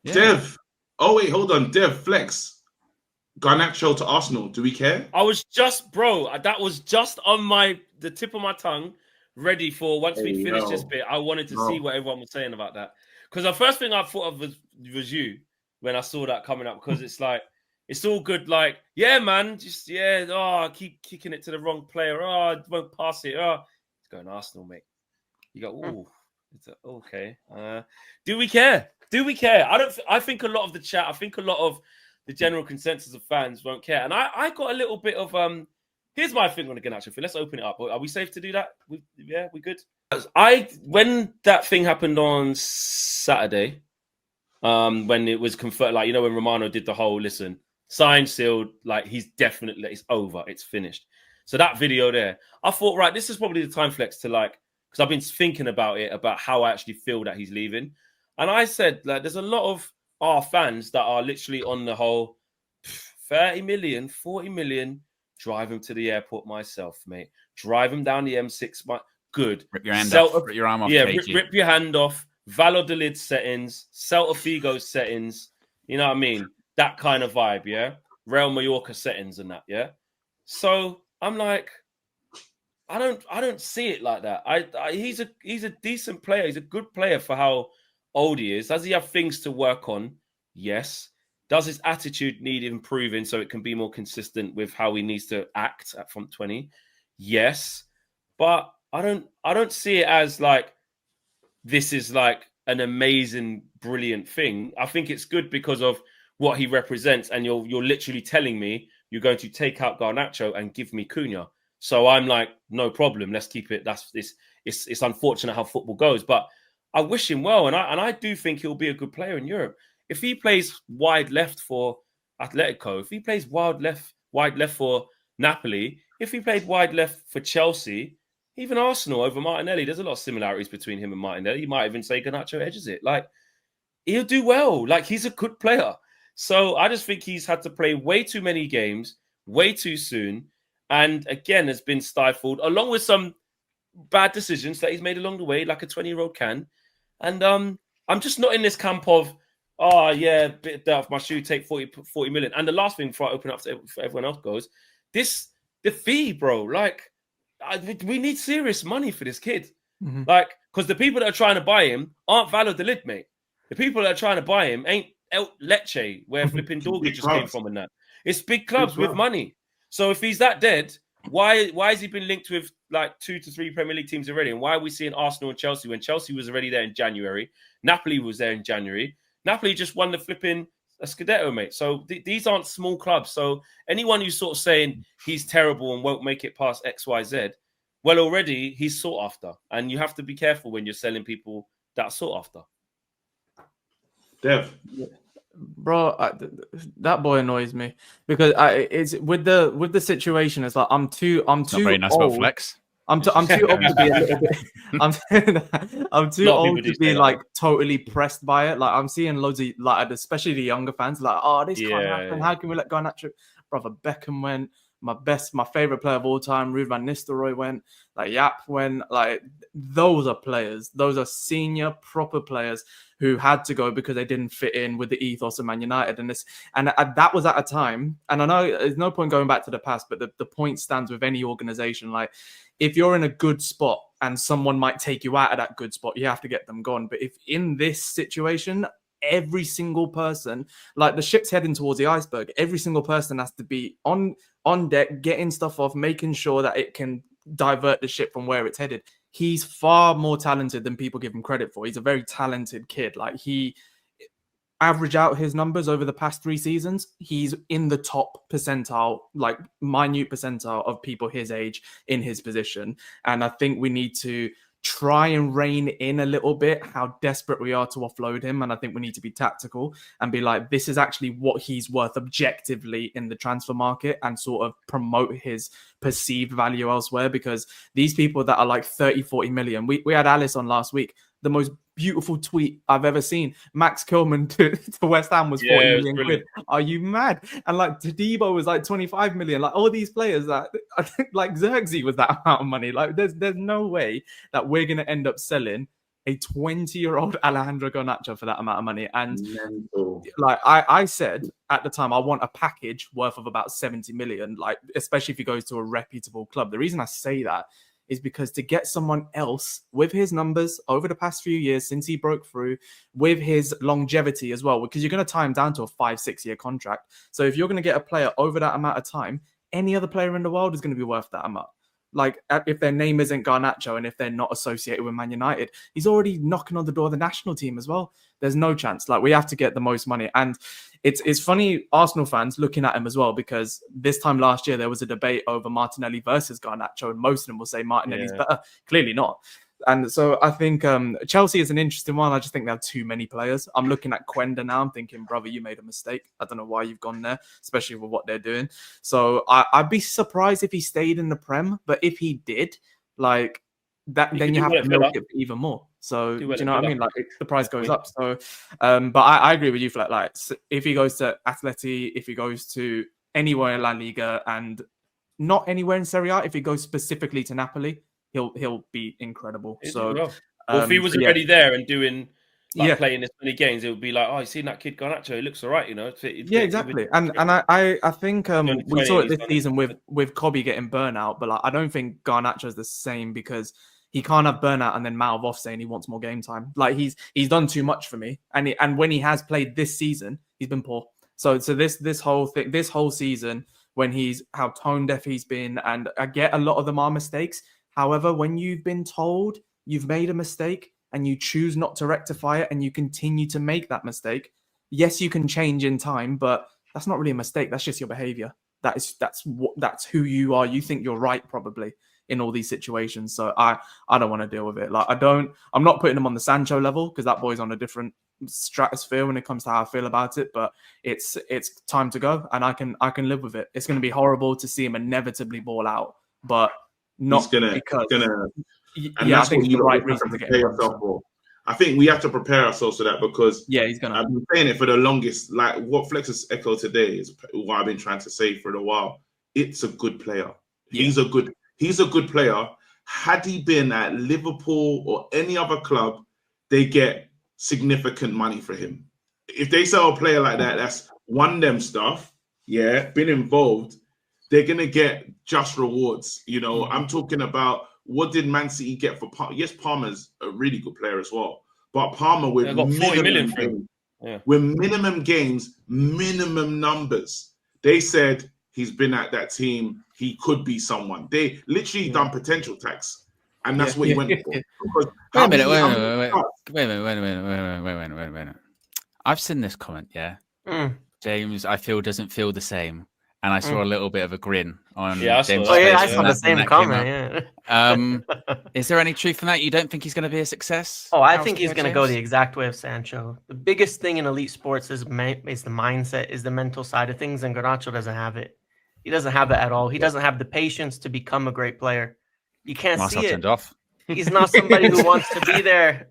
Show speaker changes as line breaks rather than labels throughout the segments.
Yeah.
Dev. Oh wait, hold on. Dev Flex. Garnacho to Arsenal. Do we care?
I was just, bro, that was just on the tip of my tongue, ready for once we finish this bit. I wanted to see what everyone was saying about that. Because the first thing I thought of was you when I saw that coming up, because it's like, it's all good, like, yeah, man, just, yeah, I keep kicking it to the wrong player. I won't pass it. It's going Arsenal, mate. You go, oh, okay. Do we care? Do we care? I think a lot of the chat, I think a lot of the general consensus of fans won't care. And I got a little bit of here's my thing on the Garnacho thing. Let's open it up. Are we safe to do that? We good. When that thing happened on Saturday, when it was confirmed, like, you know, when Romano did the whole listen, signed, sealed, like, he's definitely, it's over, it's finished. So that video there, I thought, right, this is probably the time, Flex, to, like, because I've been thinking about it, about how I actually feel that he's leaving. And I said, like, there's a lot of our fans that are literally on the whole 30 million, 40 million, drive him to the airport myself, mate. Drive him down the M6. Good.
Rip your hand off. Rip your arm off.
Yeah, rip your hand off. Valladolid settings. Celta Figo settings. You know what I mean? That kind of vibe, yeah? Real Mallorca settings and that, yeah? So I'm like, I don't see it like that. He's a decent player. He's a good player for how old he is. Does he have things to work on? Yes. Does his attitude need improving so it can be more consistent with how he needs to act at front 20? Yes. But I don't see it as like this is like an amazing, brilliant thing. I think it's good because of what he represents, and you're literally telling me you're going to take out Garnacho and give me Cunha. So I'm like, no problem. Let's keep it. It's unfortunate how football goes, but I wish him well, and I do think he'll be a good player in Europe. If he plays wide left for Atletico, if he plays wide left for Napoli, if he played wide left for Chelsea, even Arsenal over Martinelli, there's a lot of similarities between him and Martinelli. You might even say Garnacho edges it. Like, he'll do well. Like, he's a good player. So I just think he's had to play way too many games, way too soon, and again has been stifled, along with some bad decisions that he's made along the way, like a 20-year-old can. And I'm just not in this camp of, oh, yeah, bit off my shoe, take 40 million. And the last thing before I open up for everyone else goes, the fee, bro, like, we need serious money for this kid.
Mm-hmm.
Like, because the people that are trying to buy him aren't Valladolid, mate. The people that are trying to buy him ain't El Leche, where flipping Dorgy just came from and that. It's big clubs with money. So if he's that dead, why has he been linked with like 2 to 3 Premier League teams already? And why are we seeing Arsenal and Chelsea when Chelsea was already there in January? Napoli was there in January. Napoli just won the flipping Scudetto, mate. So these aren't small clubs. So anyone who's sort of saying he's terrible and won't make it past X, Y, Z, well, already he's sought after. And you have to be careful when you're selling people that are sought after.
Dev.
Bro, that boy annoys me because it's with the situation. It's like I'm too
very nice
old.
about Flex.
I'm too old to be a little bit. I'm too old to be like totally pressed by it. Like, I'm seeing loads of, like, especially the younger fans, like, oh, this can't happen. How can we let Garnacho? Brother Beckham went. My favorite player of all time, Ruud van Nistelrooy went. Like, Yap went. Like, those are players. Those are senior, proper players who had to go because they didn't fit in with the ethos of Man United. And that was at a time. And I know there's no point going back to the past, but the point stands with any organization. Like, if you're in a good spot and someone might take you out of that good spot, you have to get them gone. But if in this situation, every single person, like, the ship's heading towards the iceberg, every single person has to be on deck, getting stuff off, making sure that it can divert the ship from where it's headed. He's far more talented than people give him credit for. He's a very talented kid. Like, he average out his numbers over the past 3 seasons, he's in the top percentile, like minute percentile of people his age in his position. And I think we need to try and rein in a little bit how desperate we are to offload him. And I think we need to be tactical and be like, this is actually what he's worth objectively in the transfer market, and sort of promote his perceived value elsewhere. Because these people that are like 30, 40 million, we had Alice on last week, the most beautiful tweet I've ever seen. Max Kilman to West Ham was 40 million quid. Are you mad? And like Tadibo was like 25 million. Like, all these players that, I think, like Xerxes was that amount of money. Like, there's no way that we're going to end up selling a 20-year-old Alejandro Garnacho for that amount of money. And
mental.
like I said at the time, I want a package worth of about 70 million, like especially if he goes to a reputable club. The reason I say that is because to get someone else with his numbers over the past few years since he broke through, with his longevity as well, because you're going to tie him down to a 5-6 year contract. So if you're going to get a player over that amount of time, any other player in the world is going to be worth that amount. Like, if their name isn't Garnacho and if they're not associated with Man United, he's already knocking on the door of the national team as well. There's no chance. Like, we have to get the most money. And it's funny, Arsenal fans looking at him as well, because this time last year, there was a debate over Martinelli versus Garnacho, and most of them will say Martinelli's better. Clearly not. And so I think Chelsea is an interesting one. I just think they have too many players. I'm looking at Quenda now. I'm thinking, brother, you made a mistake. I don't know why you've gone there, especially with what they're doing. So I'd be surprised if he stayed in the Prem. But if he did, like that, then you have to milk it even more. So do you know what I mean? Like the price goes up. So, but I agree with you, Flat. Like if he goes to Atleti, if he goes to anywhere in La Liga, and not anywhere in Serie A, if he goes specifically to Napoli, he'll be incredible. So,
well, if he was already there and doing playing this many games, it would be like, oh, you seen that kid Garnacho? He looks all right, you know.
Exactly. And I think we saw it this season with Kobe getting burnout, but like I don't think Garnacho is the same, because he can't have burnout and then mouth off saying he wants more game time. Like he's done too much for me, and when he has played this season, he's been poor. So this whole season, when he's how tone deaf he's been, and I get a lot of them are mistakes. However, when you've been told you've made a mistake and you choose not to rectify it and you continue to make that mistake, yes, you can change in time, but that's not really a mistake. That's just your behavior. That's who you are. You think you're right probably in all these situations. So I don't want to deal with it. Like I'm not putting him on the Sancho level, because that boy's on a different stratosphere when it comes to how I feel about it, but it's time to go, and I can live with it. It's going to be horrible to see him inevitably ball out, but not and
that's what you right reason to prepare yourself for. I think we have to prepare ourselves for that, because
he's gonna.
I've been saying it for the longest. Like what Flex has echoed today is what I've been trying to say for a while. It's a good player. He's a good player. Had he been at Liverpool or any other club, they get significant money for him. If they sell a player like that, that's won them stuff. Yeah, been involved. They're going to get just rewards. You know, I'm talking about what did Man City get for Palmer? Yes, Palmer's a really good player as well. But Palmer with with minimum games, minimum numbers. They said he's been at that team. He could be someone. They literally done potential tax. And that's what he went for.
Wait a minute. I've seen this comment, James, I feel, doesn't feel the same. And I saw a little bit of a grin on James' face.
I saw the same comment.
Is there any truth in that? You don't think he's going to be a success?
Oh, I think he's going to go the exact way of Sancho. The biggest thing in elite sports is the mindset, is the mental side of things, and Garnacho doesn't have it. He doesn't have it at all. He doesn't have the patience to become a great player. You can't see it. He's not somebody who wants to be there.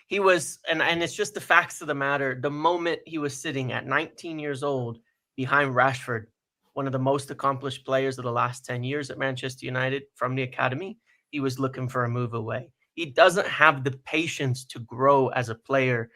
He was, and it's just the facts of the matter. The moment he was sitting at 19 years old behind Rashford, one of the most accomplished players of the last 10 years at Manchester United from the academy, he was looking for a move away. He doesn't have the patience to grow as a player.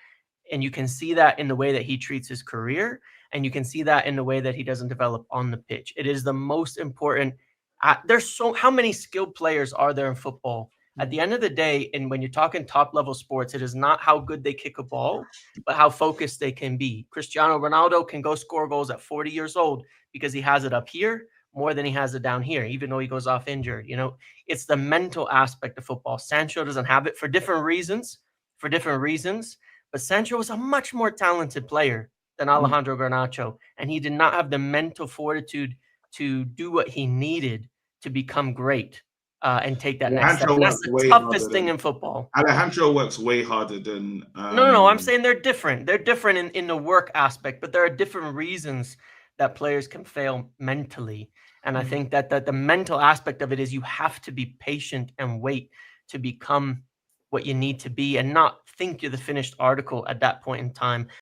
And you can see that in the way that he treats his career. And you can see that in the way that he doesn't develop on the pitch. It is the most important. How many skilled players are there in football? At the end of the day, and when you're talking top level sports, it is not how good they kick a ball, but how focused they can be. Cristiano Ronaldo can go score goals at 40 years old because he has it up here more than he has it down here, even though he goes off injured. You know, it's the mental aspect of football. Sancho doesn't have it for different reasons, but Sancho was a much more talented player than Alejandro Garnacho, and he did not have the mental fortitude to do what he needed to become great. And take that next step. That's the toughest thing in football.
Alejandro works way harder than...
No, I'm saying they're different. They're different in the work aspect, but there are different reasons that players can fail mentally. And I think that the mental aspect of it is you have to be patient and wait to become what you need to be, and not think you're the finished article at that point in time.